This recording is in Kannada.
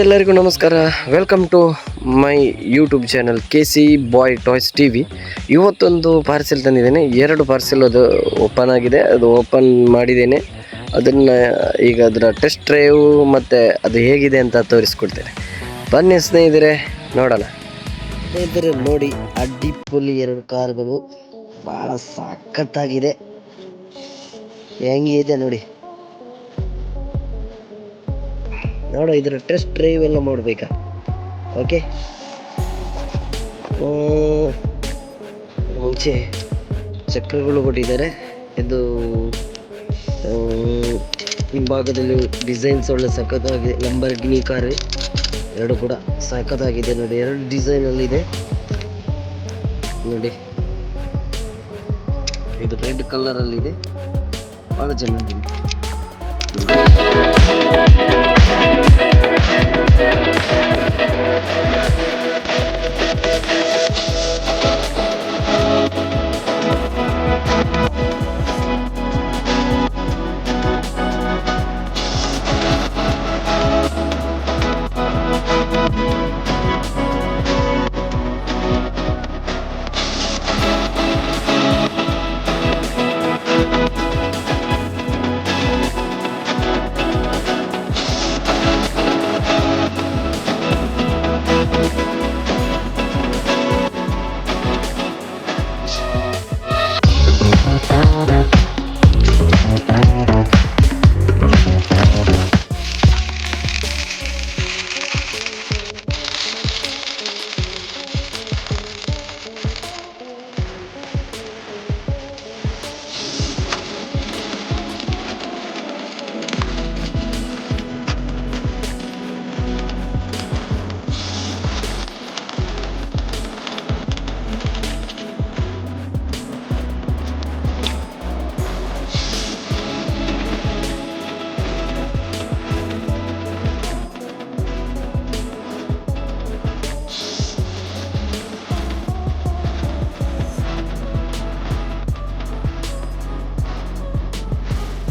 ಎಲ್ಲರಿಗೂ ನಮಸ್ಕಾರ. Welcome to my YouTube channel KC boy toys TV. ಇವತ್ತೊಂದು ಪಾರ್ಸೆಲ್ ತಂದಿದ್ದೇನೆ. 2 ಪಾರ್ಸೆಲ್ ಅದು ಓಪನ್ ಆಗಿದೆ. ಅದು ಓಪನ್ ಮಾಡಿದ್ದೇನೆ. ಅದನ್ನು ಈಗ ಅದರ ಟೆಸ್ಟ್ ಡ್ರೈವ್ ಮತ್ತು ಅದು ಹೇಗಿದೆ ಅಂತ ತೋರಿಸ್ಕೊಡ್ತೇನೆ. ಬನ್ನಿ ಸ್ನೇಹಿತರೆ, ನೋಡೋಣ. ಸ್ನೇಹಿತರೆ ನೋಡಿ, ಅಡ್ಡಿಪೊಲಿ 2 ಕಾರ್ಗಳು ಭಾಳ ಸಖತ್ತಾಗಿದೆ. ಹೆಂಗಿದೆ ನೋಡಿ. ಇದರ ಟೆಸ್ಟ್ ಡ್ರೈವ್ ಎಲ್ಲ ಮಾಡಬೇಕಾ? ಓಕೆ, ಮುಂಚೆ ಚಕ್ರಗಳು ಕೊಟ್ಟಿದ್ದಾರೆ. ಇದು ಹಿಂಭಾಗದಲ್ಲಿ ಡಿಸೈನ್ಸ್ ಒಳ್ಳೆ ಸಖತ್ತಾಗಿದೆ. ಲಂಬರ್ಗಿನಿ ಕಾರ್ 2 ಕೂಡ ಸಖತ್ತಾಗಿದೆ ನೋಡಿ. 2 ಡಿಸೈನಲ್ಲಿ ಇದೆ ನೋಡಿ. ಇದು ರೆಡ್ ಕಲರಲ್ಲಿ ಇದೆ, ಭಾಳ ಚೆನ್ನಾಗಿದೆ.